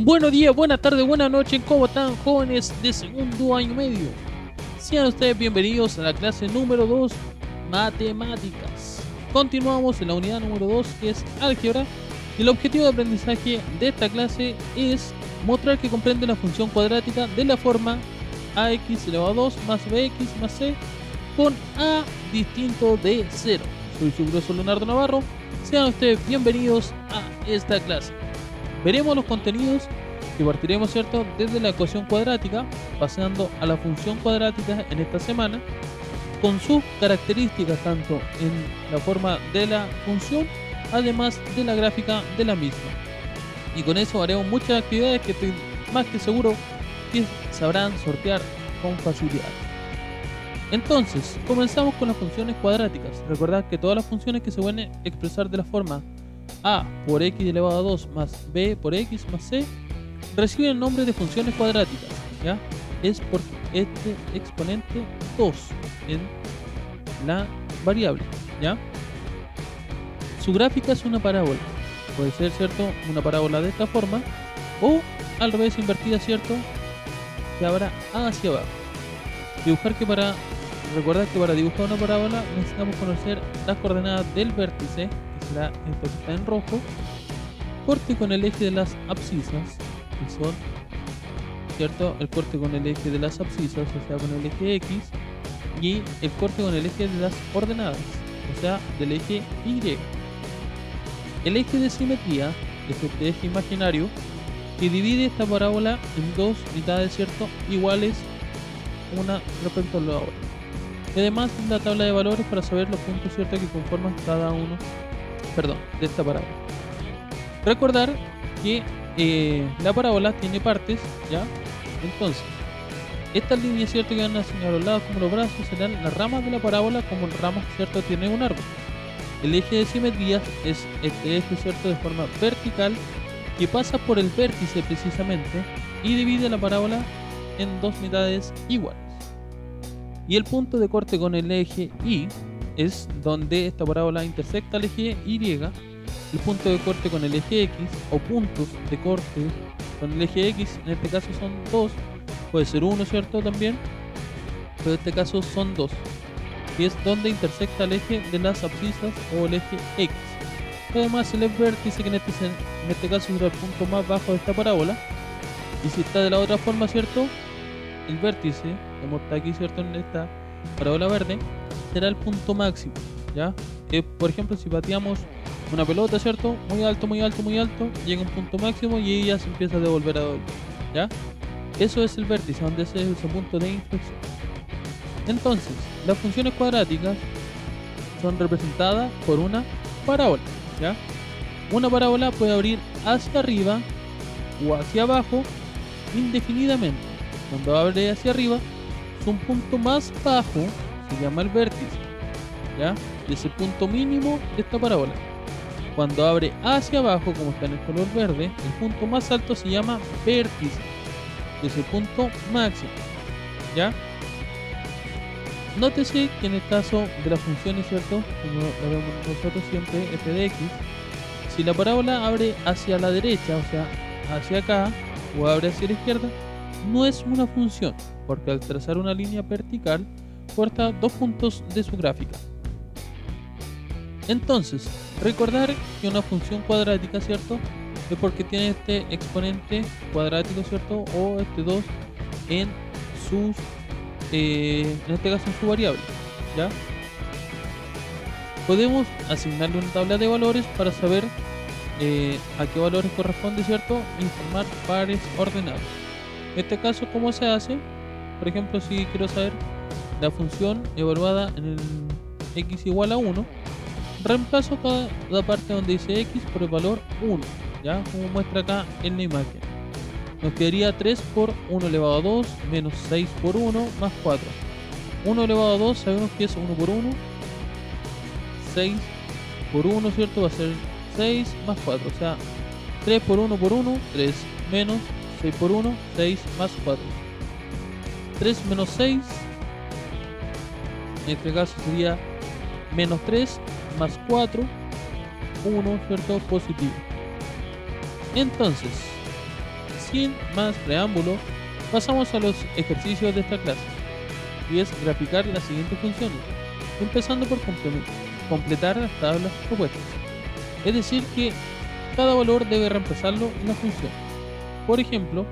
Buenos días, buenas tardes, buenas noches, ¿cómo están, jóvenes de segundo año medio? Sean ustedes bienvenidos a la clase número 2, Matemáticas. Continuamos en la unidad número 2, que es Álgebra, y el objetivo de aprendizaje de esta clase es mostrar que comprende la función cuadrática de la forma ax elevado a 2 más bx más c con a distinto de 0. Soy su profesor Leonardo Navarro, sean ustedes bienvenidos a esta clase. Veremos los contenidos que partiremos, ¿cierto?, desde la ecuación cuadrática, pasando a la función cuadrática en esta semana, con sus características tanto en la forma de la función, además de la gráfica de la misma. Y con eso haremos muchas actividades que estoy más que seguro que sabrán sortear con facilidad. Entonces, comenzamos con las funciones cuadráticas. Recordad que todas las funciones que se pueden expresar de la forma a por x elevado a 2 más b por x más c reciben el nombre de funciones cuadráticas, ¿ya? Es por este exponente 2 en la variable, ¿ya? Su gráfica es una parábola. Puede ser, ¿cierto?, una parábola de esta forma o al revés invertida, ¿cierto?, que abra hacia abajo. Recordad que para dibujar una parábola necesitamos conocer las coordenadas del vértice, que será esto que está en rojo, corte con el eje de las abscisas, que son, ¿cierto?, el corte con el eje de las abscisas, o sea, con el eje X, y el corte con el eje de las ordenadas, o sea, del eje Y. El eje de simetría es este eje imaginario que divide esta parábola en dos mitades, ¿cierto?, iguales una respecto a la otra. Y además la tabla de valores para saber los puntos, ¿cierto?, que conforman cada uno, de esta parábola. Recordar que la parábola tiene partes, ¿ya? Entonces, estas líneas, ¿cierto?, que van a señalar los lados como los brazos serán las ramas de la parábola, como ramas, ¿cierto?, tiene un árbol. El eje de simetría es este eje, ¿cierto?, de forma vertical que pasa por el vértice precisamente y divide la parábola en dos mitades iguales. Y el punto de corte con el eje Y es donde esta parábola intersecta el eje Y. El punto de corte con el eje X, o puntos de corte con el eje X, en este caso son dos, puede ser uno, ¿cierto?, también, pero en este caso son dos, que es donde intersecta el eje de las abscisas o el eje X. Además el vértice, que en este caso será el punto más bajo de esta parábola, y si está de la otra forma, ¿cierto?, el vértice, como está aquí, ¿cierto?, en esta parábola verde, será el punto máximo, ¿ya? Por ejemplo, si pateamos una pelota, ¿cierto?, muy alto, muy alto, muy alto, llega a un punto máximo y ella se empieza a devolver a doble, ¿ya? Eso es el vértice, donde ese es ese punto de inflexión. Entonces, las funciones cuadráticas son representadas por una parábola, ¿ya? Una parábola puede abrir hacia arriba o hacia abajo indefinidamente. Cuando abre hacia arriba, su punto más bajo se llama el vértice, ¿ya? Y es el punto mínimo de esta parábola. Cuando abre hacia abajo, como está en el color verde, el punto más alto se llama vértice, y es el punto máximo, ¿ya? Nótese que en el caso de las funciones, ¿cierto?, como lo vemos nosotros siempre, f de x, si la parábola abre hacia la derecha, o sea, hacia acá, o abre hacia la izquierda, no es una función, porque al trazar una línea vertical corta dos puntos de su gráfica. Entonces, recordar que una función cuadrática, ¿cierto?, es porque tiene este exponente cuadrático, ¿cierto?, o este 2 en sus, en este caso en su variable, ¿ya? Podemos asignarle una tabla de valores para saber a qué valores corresponde, ¿cierto?, informar pares ordenados. En este caso, ¿cómo se hace? Por ejemplo, si quiero saber la función evaluada en el x igual a 1, reemplazo cada parte donde dice x por el valor 1, ¿ya?, como muestra acá en la imagen. Nos quedaría 3 por 1 elevado a 2 menos 6 por 1 más 4. 1 elevado a 2 sabemos que es 1 por 1. 6 por 1, ¿cierto?, va a ser 6 más 4, o sea, 3 por 1 por 1, 3 menos 6 por 1, 6 más 4. 3 menos 6, en este caso sería menos 3 más 4, 1, ¿cierto?, positivo. Entonces, sin más preámbulo, pasamos a los ejercicios de esta clase, y es graficar las siguientes funciones, empezando por completar las tablas propuestas. Es decir que cada valor debe reemplazarlo en la función. Por ejemplo,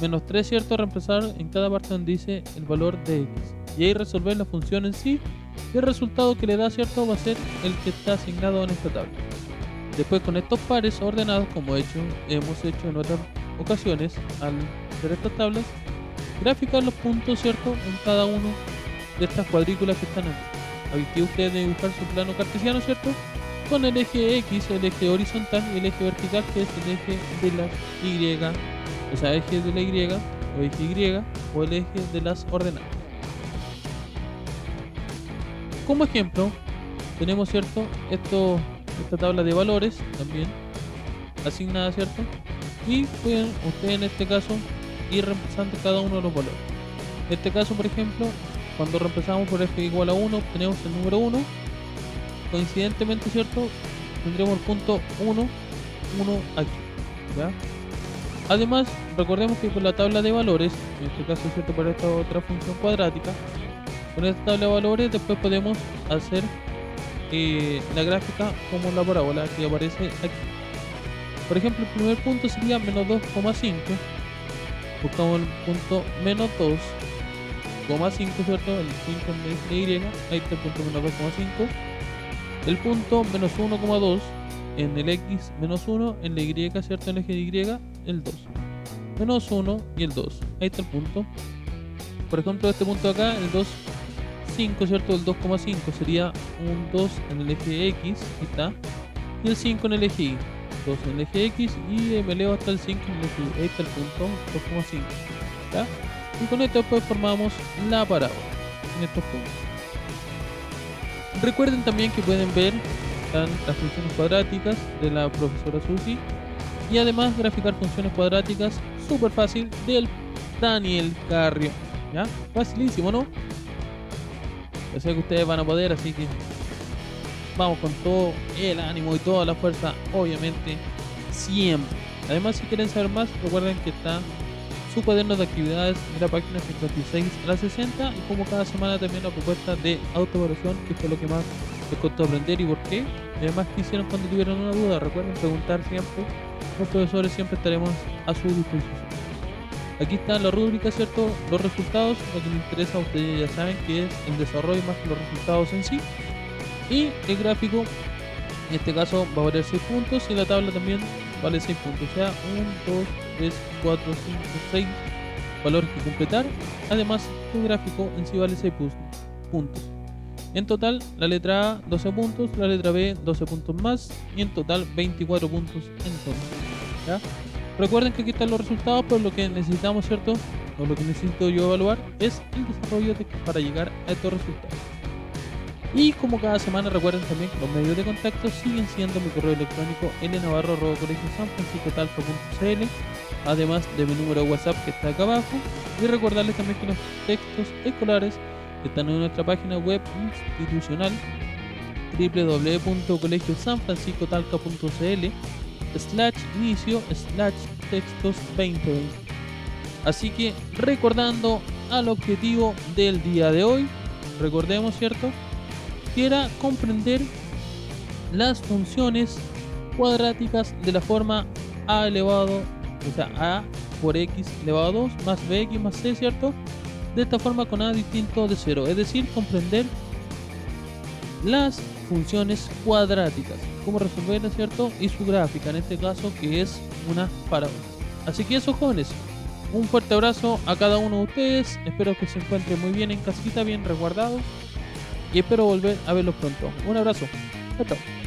menos 3, ¿cierto? Reemplazar en cada parte donde dice el valor de x. Y ahí resolver la función en sí. Y el resultado que le da, ¿cierto? Va a ser el que está asignado en esta tabla. Después, con estos pares ordenados, como hemos hecho en otras ocasiones al hacer estas tablas, graficar los puntos, ¿cierto? En cada uno de estas cuadrículas que están aquí. Aquí ustedes deben dibujar su plano cartesiano, ¿cierto? Con el eje X, el eje horizontal, y el eje vertical, que es el eje de las Y, o sea, eje de la Y, o eje Y, o el eje de las ordenadas. Como ejemplo, tenemos, ¿cierto? Esta tabla de valores también asignada, ¿cierto? Y pueden ustedes en este caso ir reemplazando cada uno de los valores. En este caso, por ejemplo, cuando reemplazamos por f igual a 1, obtenemos el número 1. Coincidentemente, ¿cierto? Tendremos el punto 1 aquí, ¿ya? Además, recordemos que con la tabla de valores, en este caso, ¿cierto? Para esta otra función cuadrática, con esta tabla de valores después podemos hacer la gráfica como la parábola que aparece aquí. Por ejemplo, el primer punto sería menos 2,5. Buscamos el punto menos 2,5, ¿cierto? El 5 en el eje Y, ahí está el punto menos 2,5. El punto menos 1,2 en el X menos 1, en la Y, ¿cierto? En el eje de Y, el 2. Menos 1 y el 2. Ahí está el punto. Por ejemplo, este punto de acá, el 2,5, ¿cierto? El 2,5 sería un 2 en el eje X, ahí está. Y el 5 en el eje Y. 2 en el eje X y me elevo hasta el 5 en el eje Y. Ahí está el punto 2,5. ¿Ya? Y con esto pues formamos la parábola en estos puntos. Recuerden también que pueden ver las funciones cuadráticas de la profesora Susi y además graficar funciones cuadráticas súper fácil del Daniel Carrión. ¿Ya? Facilísimo, ¿no? Yo sé que ustedes van a poder, así que vamos con todo el ánimo y toda la fuerza, obviamente, siempre. Además, si quieren saber más, recuerden que está su cuaderno de actividades en la página 56 a la 60 y como cada semana también la propuesta de autoevaluación, que fue lo que más les costó aprender y por qué. Y además, ¿qué hicieron cuando tuvieron una duda? Recuerden preguntar siempre. Los profesores siempre estaremos a su disposición. Aquí está la rúbrica, ¿cierto? Los resultados, lo que me interesa a ustedes ya saben que es el desarrollo más que los resultados en sí. Y el gráfico, en este caso, va a valer 6 puntos y la tabla también vale 6 puntos. O sea, 1, 2, 3, 4, 5, 6 valores que completar. Además, el gráfico en sí vale 6 puntos. En total, la letra A 12 puntos, la letra B 12 puntos más y en total 24 puntos entonces. ¿Ya? Recuerden que aquí están los resultados, pero lo que necesitamos, ¿cierto? O lo que necesito yo evaluar es el desarrollo para llegar a estos resultados. Y como cada semana, recuerden también que los medios de contacto siguen siendo mi correo electrónico lnavarro@colegiosanfranciscotalca.cl, además de mi número de WhatsApp que está acá abajo. Y recordarles también que los textos escolares están en nuestra página web institucional www.colegiosanfranciscotalca.cl/inicio/textos 2020. Así que recordando al objetivo del día de hoy, recordemos, ¿cierto? Que era comprender las funciones cuadráticas de la forma a elevado, o sea, a por x elevado a 2 más bx más c, ¿cierto? De esta forma con a distinto de 0, es decir, comprender las funciones cuadráticas, cómo resolverlas, ¿cierto? Y su gráfica, en este caso, que es una parábola. Así que eso, jóvenes, un fuerte abrazo a cada uno de ustedes, espero que se encuentren muy bien en casita, bien resguardados, y espero volver a verlos pronto. Un abrazo, chao, chao.